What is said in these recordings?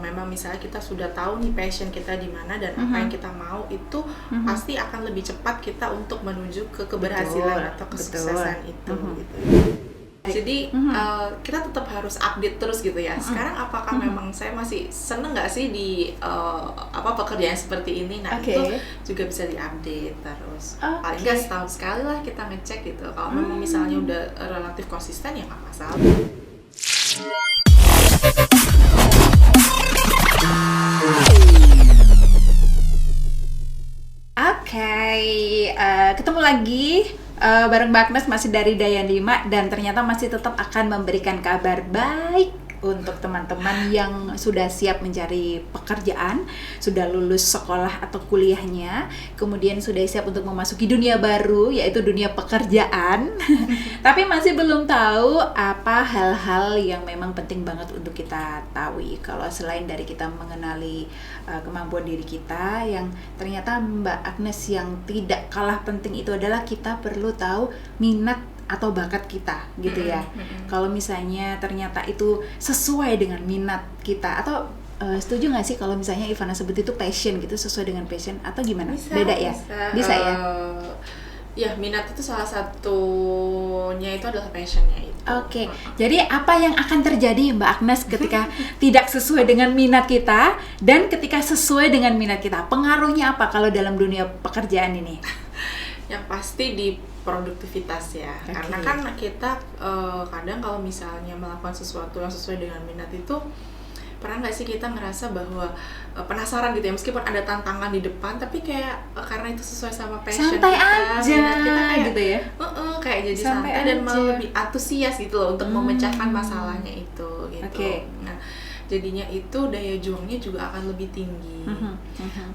memang misalnya kita sudah tahu nih passion kita di mana dan apa yang kita mau, itu pasti akan lebih cepat kita untuk menuju ke keberhasilan atau kesuksesan itu gitu. Jadi kita tetap harus update terus gitu ya. Sekarang apakah memang saya masih seneng nggak sih di pekerjaan seperti ini? Nah itu juga bisa diupdate terus. Paling nggak setahun sekali lah kita ngecek gitu. Kalau memang misalnya udah relatif konsisten ya nggak masalah. Ketemu lagi bareng Mbak Agnes masih dari Dayan 5 dan ternyata masih tetap akan memberikan kabar baik untuk teman-teman yang sudah siap mencari pekerjaan, sudah lulus sekolah atau kuliahnya, kemudian sudah siap untuk memasuki dunia baru yaitu dunia pekerjaan. Tapi masih belum tahu apa hal-hal yang memang penting banget untuk kita tahu. Kalau selain dari kita mengenali kemampuan diri kita, yang ternyata Mbak Agnes yang tidak kalah penting itu adalah kita perlu tahu minat atau bakat kita gitu ya. Kalau misalnya ternyata itu sesuai dengan minat kita, atau setuju nggak sih kalau misalnya Ivana sebut itu passion gitu, sesuai dengan passion atau gimana? Beda ya? Bisa ya? Ya, minat itu salah satunya itu adalah passionnya itu. Oke. Jadi apa yang akan terjadi Mbak Agnes ketika tidak sesuai dengan minat kita dan ketika sesuai dengan minat kita? Pengaruhnya apa kalau dalam dunia pekerjaan ini? Yang pasti di produktivitas ya. Karena kan kita kadang kalau misalnya melakukan sesuatu yang sesuai dengan minat itu, pernah nggak sih kita ngerasa bahwa penasaran gitu ya, meskipun ada tantangan di depan tapi kayak karena itu sesuai sama passion santai kita, aja minat kita kayak gitu ya, kayak jadi santai dan malah lebih antusias gitu loh untuk memecahkan masalahnya itu gitu. Nah jadinya itu daya juangnya juga akan lebih tinggi.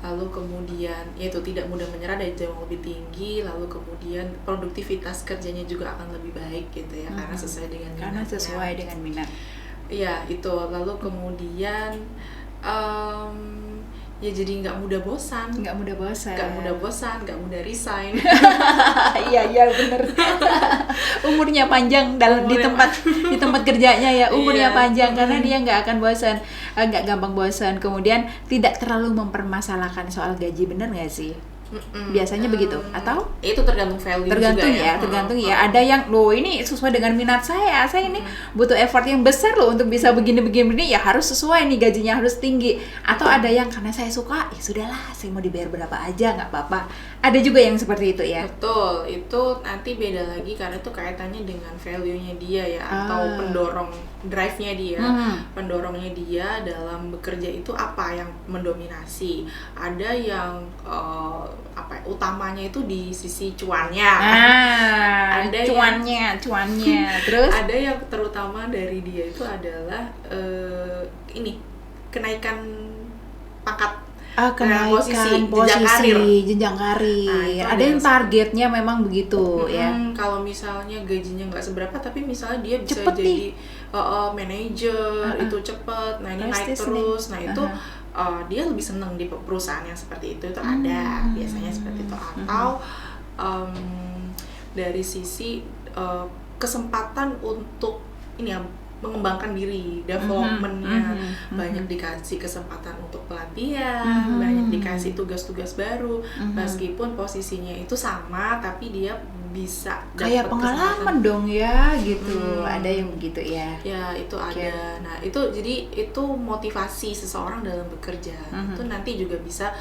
Lalu kemudian yaitu tidak mudah menyerah, daya juang lebih tinggi. Lalu kemudian produktivitas kerjanya juga akan lebih baik gitu ya, karena sesuai dengan minat. Karena sesuai dengan minat. Iya itu. Lalu kemudian ya jadi nggak mudah bosan, nggak mudah resign. Iya bener. Umurnya panjang di tempat kerjanya ya, umurnya panjang karena dia nggak akan bosan, nggak gampang bosan. Kemudian tidak terlalu mempermasalahkan soal gaji, bener nggak sih? Biasanya begitu atau itu tergantung value tergantung juga ya, tergantung ya. Ada yang loh ini sesuai dengan minat saya ini butuh effort yang besar loh untuk bisa begini ya harus sesuai nih, gajinya harus tinggi. Atau ada yang karena saya suka ya sudahlah, saya mau dibayar berapa aja nggak apa-apa. Ada juga yang seperti itu ya. Betul, itu nanti beda lagi karena itu kaitannya dengan value-nya dia ya, atau pendorong drive-nya dia, pendorongnya dia dalam bekerja itu apa yang mendominasi. Ada yang utamanya itu di sisi cuannya. Ada cuannya. Terus ada yang terutama dari dia itu adalah kenaikan pangkat. Kenaikan posisi jenjang karir. Ada yang targetnya memang begitu ya. Kalau misalnya gajinya nggak seberapa tapi misalnya dia bisa cepet jadi manajer itu cepet, nah ini naik terus, nah itu dia lebih seneng di perusahaan yang seperti itu ada biasanya seperti itu. Atau dari sisi kesempatan untuk ini ya, mengembangkan diri, development-nya, banyak dikasih kesempatan untuk pelatihan, banyak dikasih tugas-tugas baru, meskipun posisinya itu sama, tapi dia bisa kayak pengalaman dong ya, gitu. Ada yang begitu ya? Ya itu ada. Nah itu jadi itu motivasi seseorang dalam bekerja, itu nanti juga bisa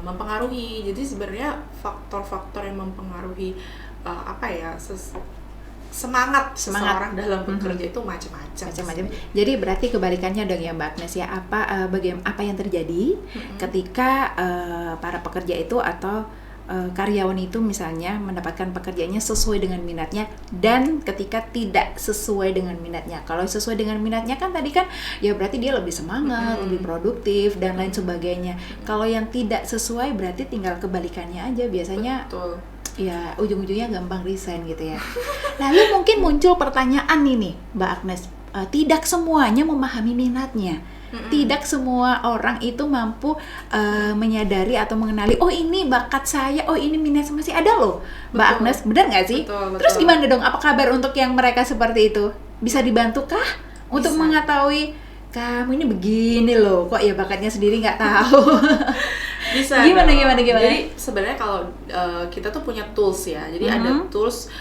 mempengaruhi. Jadi sebenarnya faktor-faktor yang mempengaruhi semangat seseorang dalam bekerja itu macam-macam. Jadi berarti kebalikannya dong ya Mbak Agnes ya, apa yang terjadi ketika para pekerja itu atau karyawan itu misalnya mendapatkan pekerjaannya sesuai dengan minatnya, dan ketika tidak sesuai dengan minatnya. Kalau sesuai dengan minatnya kan tadi kan ya berarti dia lebih semangat, lebih produktif dan lain sebagainya. Kalau yang tidak sesuai berarti tinggal kebalikannya aja biasanya. Betul. Ya ujung-ujungnya gampang resign gitu ya. Lalu mungkin muncul pertanyaan nih Mbak Agnes, tidak semuanya memahami minatnya. Tidak semua orang itu mampu menyadari atau mengenali, oh ini bakat saya, oh ini minat saya, masih ada loh Mbak Agnes, benar nggak sih? Betul. Terus gimana dong, apa kabar untuk yang mereka seperti itu? Bisa dibantukah untuk mengetahui kamu ini begini loh, kok ya bakatnya sendiri nggak tahu. Bisa gimana? Jadi sebenarnya kalau kita tuh punya tools ya, jadi ada tools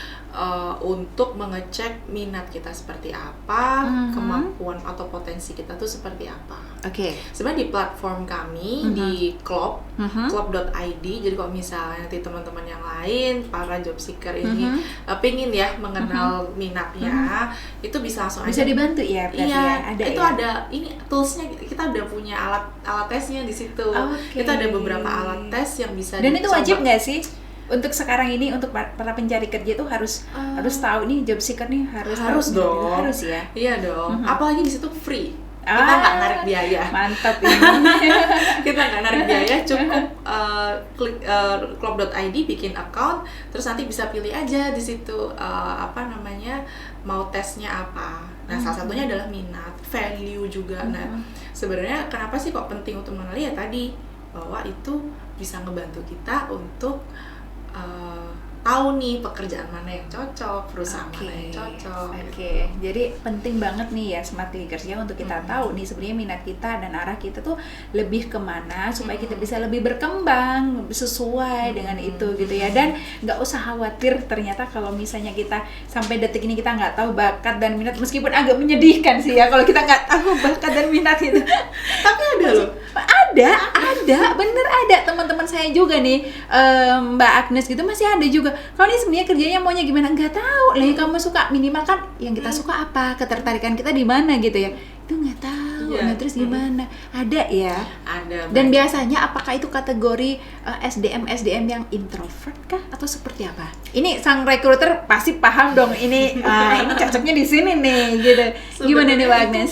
untuk mengecek minat kita seperti apa, kemampuan atau potensi kita tuh seperti apa. Oke. Sebenarnya di platform kami di club.id. Jadi kalau misalnya nanti teman-teman yang lain, para job seeker ini pingin ya mengenal minatnya, itu bisa langsung bisa aja. dibantu ya, berarti Iya, ya? Ada itu ya? ada ini toolsnya, kita udah punya alat tesnya di situ. Oke. Kita ada beberapa alat tes yang bisa Dan itu dicoba. wajib nggak sih? Untuk sekarang ini, untuk para pencari kerja itu harus tahu nih, job seeker nih harus tahu, dong. Harus ya. Iya dong. Apalagi di situ free. Kita nggak narik biaya. Mantap ini. Kita nggak narik biaya, cukup klik club.id, bikin account, terus nanti bisa pilih aja di situ mau tesnya apa. Nah, salah satunya adalah minat, value juga. Nah, sebenarnya kenapa sih kok penting untuk mengenali ya tadi, bahwa itu bisa ngebantu kita untuk tahu nih pekerjaan mana yang cocok, perusahaan mana yang cocok. Oke. Jadi penting banget nih ya Smart Clickers ya untuk kita tahu nih sebenarnya minat kita dan arah kita tuh lebih kemana supaya kita bisa lebih berkembang sesuai dengan itu gitu ya. Dan nggak usah khawatir ternyata kalau misalnya kita sampai detik ini kita nggak tahu bakat dan minat, meskipun agak menyedihkan sih ya kalau kita nggak tahu bakat dan minat gitu. Tapi ada loh. Ada, bener ada. Teman-teman saya juga nih, Mbak Agnes gitu masih ada juga. Kalau ini sebenarnya kerjanya maunya gimana nggak tahu. Lah yang kamu suka minimal kan yang kita suka apa, ketertarikan kita di mana gitu ya. Itu nggak tahu. Nah terus gimana? Ada ya. Ada. Dan biasanya apakah itu kategori SDM yang introvert kah atau seperti apa? Ini sang recruiter pasti paham dong. Ini ini cocoknya di sini nih gitu. Gimana nih Mbak Agnes?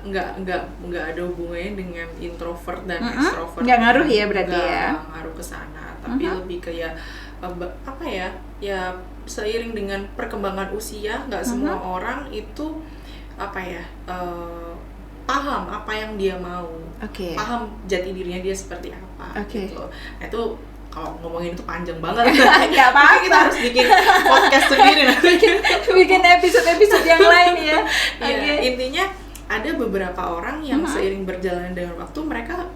Nggak ada hubungannya dengan introvert dan extrovert. Nggak ngaruh ya berarti ya? Nggak ngaruh ke sana, tapi lebih ke ya seiring dengan perkembangan usia, nggak semua orang itu paham apa yang dia mau, paham jati dirinya dia seperti apa, gitu. Nah itu kalau ngomongin itu panjang banget. Nggak apa-apa. Kita harus bikin podcast sendiri nanti. Bikin episode yang lain ya. Intinya ada beberapa orang yang seiring berjalan dengan waktu mereka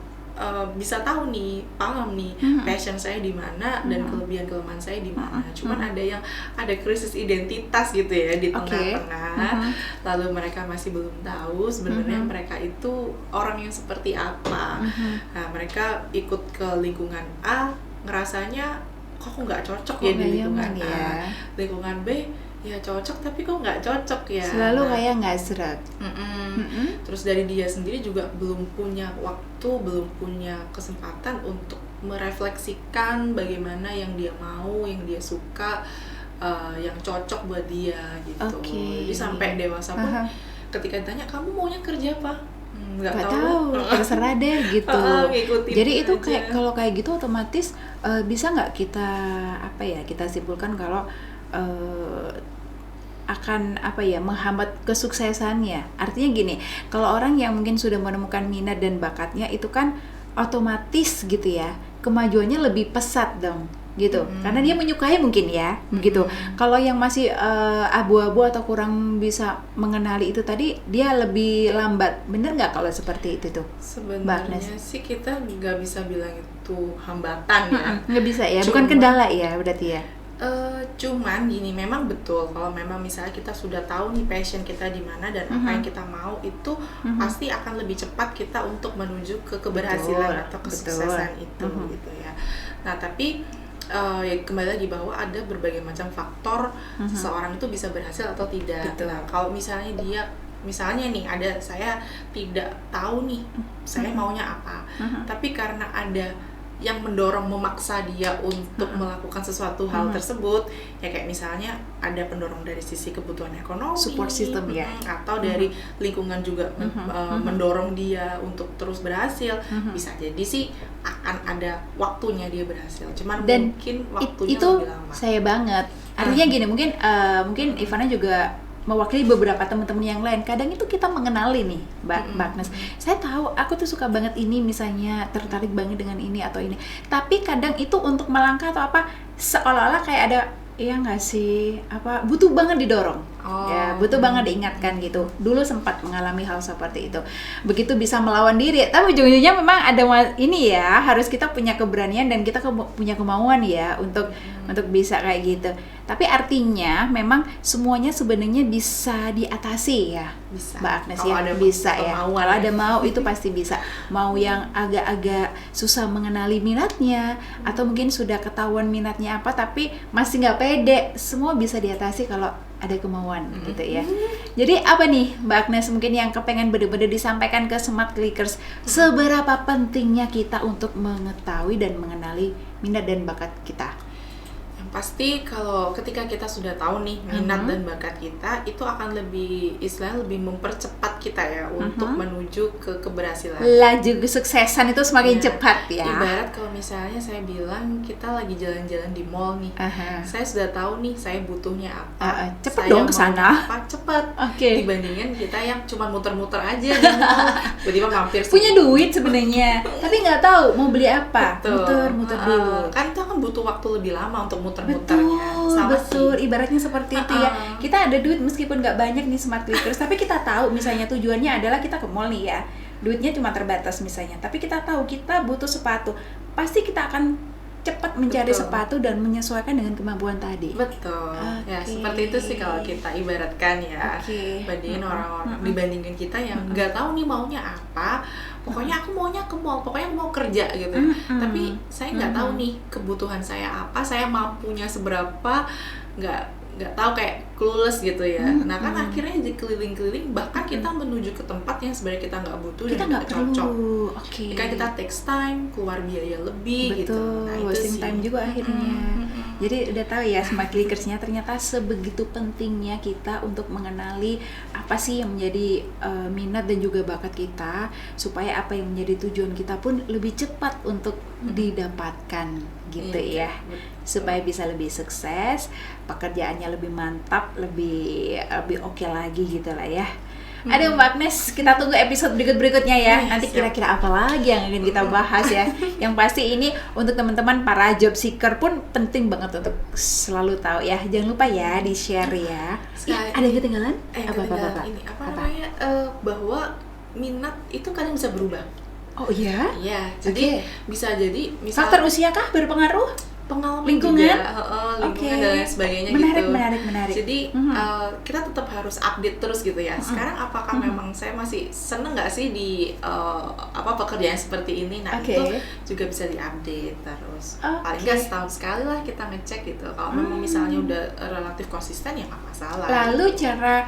bisa tahu nih, paham nih passion saya di mana dan kelebihan kelemahan saya di mana. Cuman ada krisis identitas gitu ya di tengah-tengah. Lalu mereka masih belum tahu sebenarnya mereka itu orang yang seperti apa. Nah, mereka ikut ke lingkungan A, ngerasanya kok nggak cocok ya di lingkungan A. Lingkungan B ya cocok tapi kok nggak cocok ya. Selalu kayak nggak serak. Terus dari dia sendiri juga belum punya waktu, belum punya kesempatan untuk merefleksikan bagaimana yang dia mau, yang dia suka, yang cocok buat dia gitu. Jadi sampai dewasa pun ketika ditanya kamu maunya kerja apa? Nggak tahu. Terserah deh gitu. Jadi itu aja. kayak kalau kayak gitu otomatis bisa nggak kita simpulkan kalau akan menghambat kesuksesannya. Artinya gini, kalau orang yang mungkin sudah menemukan minat dan bakatnya itu kan otomatis gitu ya, kemajuannya lebih pesat dong gitu. Karena dia menyukai mungkin ya, begitu. Kalau yang masih abu-abu atau kurang bisa mengenali itu tadi, dia lebih lambat. Bener nggak kalau seperti itu tuh? Sebenarnya sih kita nggak bisa bilang itu hambatan ya. Nggak bisa ya, bukan kendala ya berarti ya. Cuman gini, memang betul kalau memang misalnya kita sudah tahu nih passion kita di mana dan apa yang kita mau, itu pasti akan lebih cepat kita untuk menuju ke keberhasilan atau kesuksesan itu gitu ya. Nah tapi ya kembali lagi bahwa ada berbagai macam faktor seseorang itu bisa berhasil atau tidak. Nah kalau misalnya misalnya nih saya tidak tahu nih saya maunya apa, tapi karena ada yang mendorong, memaksa dia untuk melakukan sesuatu hal tersebut, ya kayak misalnya ada pendorong dari sisi kebutuhan ekonomi, support system ya, atau dari lingkungan juga mendorong dia untuk terus berhasil, bisa jadi sih akan ada waktunya dia berhasil. Cuman dan mungkin waktunya itu lebih lama. Saya banget. Artinya gini, mungkin Ivana juga mewakili beberapa teman-teman yang lain. Kadang itu kita mengenali nih, Mbak Agnes. Saya tahu aku tuh suka banget ini, misalnya tertarik banget dengan ini atau ini. Tapi kadang itu untuk melangkah atau apa, seolah-olah kayak ada, iya nggak sih, butuh banget didorong. Ya, butuh banget diingatkan gitu. Dulu sempat mengalami hal seperti itu. Begitu bisa melawan diri, tapi ujung-ujungnya memang ada ini ya, harus kita punya keberanian dan kita punya kemauan ya untuk bisa kayak gitu. Tapi artinya memang semuanya sebenarnya bisa diatasi ya, bisa. Mbak Agnes Kalau ya, ada bisa ya. kemauan Kalau ya. ada mau itu pasti bisa. Mau yang agak-agak susah mengenali minatnya, atau mungkin sudah ketahuan minatnya apa tapi masih nggak pede, semua bisa diatasi kalau ada kemauan gitu ya. Jadi apa nih Mbak Agnes mungkin yang kepengen bener-bener disampaikan ke Smart Clickers, seberapa pentingnya kita untuk mengetahui dan mengenali minat dan bakat kita? Pasti kalau ketika kita sudah tahu nih minat dan bakat kita, itu akan lebih mempercepat kita ya untuk menuju ke keberhasilan. Laju kesuksesan itu semakin cepat ya. Ibarat kalau misalnya saya bilang kita lagi jalan-jalan di mall nih, saya sudah tahu nih saya butuhnya apa. Cepet saya dong kesana. Cepet. Dibandingin kita yang cuma muter-muter aja di mall, tiba-tiba mampir. Punya duit sebenarnya, tapi nggak tahu mau beli apa. Muter-muter dulu. Kan itu akan butuh waktu lebih lama untuk muter-muternya. Betul, ibaratnya seperti itu ya. Kita ada duit meskipun nggak banyak nih Smart Clickers, tapi kita tahu misalnya tujuannya adalah kita ke mall nih ya. Duitnya cuma terbatas misalnya, tapi kita tahu kita butuh sepatu. Pasti kita akan cepat mencari sepatu dan menyesuaikan dengan kemampuan tadi. Betul. Ya, seperti itu sih kalau kita ibaratkan ya. Bandingin orang-orang dibandingin kita yang nggak tahu nih maunya apa. Pokoknya aku maunya ke mall, pokoknya aku mau kerja gitu. Tapi saya nggak tahu nih kebutuhan saya apa, saya mampunya seberapa, nggak tahu, kayak clueless gitu ya. Nah kan akhirnya jadi keliling-keliling, bahkan kita menuju ke tempat yang sebenarnya kita nggak butuh, kita nggak cocok. Kan kita takes time, keluar biaya lebih. Betul, gitu. Nah, wasting time juga akhirnya. Jadi udah tahu ya Smart Clickersnya ternyata sebegitu pentingnya kita untuk mengenali apa sih yang menjadi minat dan juga bakat kita, supaya apa yang menjadi tujuan kita pun lebih cepat untuk didapatkan gitu ya. Supaya bisa lebih sukses, pekerjaannya lebih mantap, lebih oke lagi gitu lah ya. Aduh Mbak Agnes, kita tunggu episode berikutnya ya. Nanti kira-kira apa lagi yang ingin kita bahas ya. Yang pasti ini untuk teman-teman para job seeker pun penting banget untuk selalu tahu ya. Jangan lupa ya di-share ya. Ada yang ketinggalan? Apa? Bahwa minat itu kadang bisa berubah. Oh iya? Iya, jadi bisa jadi faktor usia kah berpengaruh? Pengalaman lingkungan juga, lingkungan dan lain sebagainya. Menarik. Jadi kita tetap harus update terus gitu ya. Sekarang apakah memang saya masih seneng nggak sih di pekerjaan seperti ini? Nah itu juga bisa diupdate terus. Paling nggak setahun sekali lah kita ngecek gitu. Kalau memang misalnya udah relatif konsisten ya nggak masalah. Lalu cara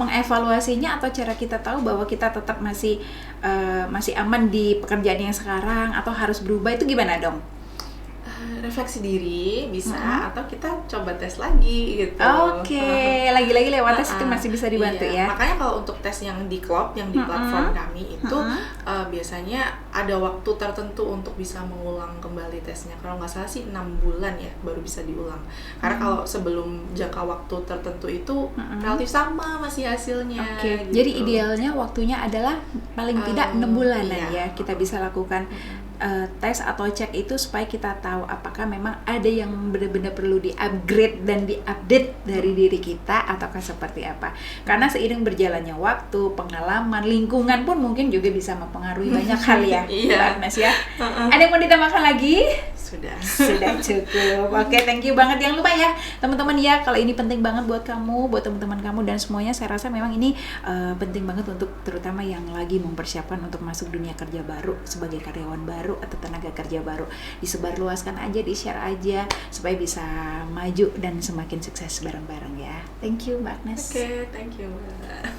mengevaluasinya atau cara kita tahu bahwa kita tetap masih aman di pekerjaan yang sekarang atau harus berubah itu gimana dong? Refleksi diri bisa, atau kita coba tes lagi gitu. Lagi-lagi lewat tes itu masih bisa dibantu ya. Makanya kalau untuk tes yang di klub, yang di platform kami itu biasanya ada waktu tertentu untuk bisa mengulang kembali tesnya. Kalau nggak salah sih 6 bulan ya baru bisa diulang. Karena kalau sebelum jangka waktu tertentu itu relatif sama masih hasilnya. Gitu. Jadi idealnya waktunya adalah paling tidak 6 bulanan ya kita bisa lakukan. Tes atau cek itu supaya kita tahu apakah memang ada yang benar-benar perlu di-upgrade dan di-update dari diri kita ataukah seperti apa. Karena seiring berjalannya waktu, pengalaman, lingkungan pun mungkin juga bisa mempengaruhi banyak hal ya. Mbak Agnes ya. Ada yang mau ditambahkan lagi? Sudah cukup. Thank you banget. Jangan lupa ya teman-teman ya, kalau ini penting banget buat kamu, buat teman-teman kamu dan semuanya. Saya rasa memang ini penting banget untuk terutama yang lagi mempersiapkan untuk masuk dunia kerja baru sebagai karyawan baru atau tenaga kerja baru. Disebarluaskan aja, di-share aja supaya bisa maju dan semakin sukses bareng-bareng ya. Thank you Mbak Agnes. Thank you Mbak.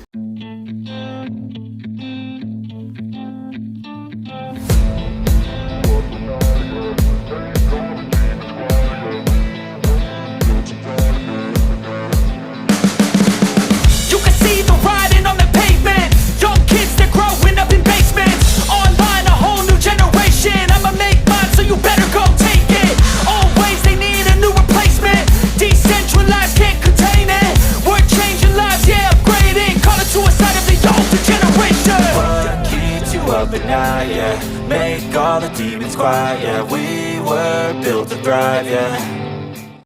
Make all the demons quiet, yeah. We were built to thrive, yeah.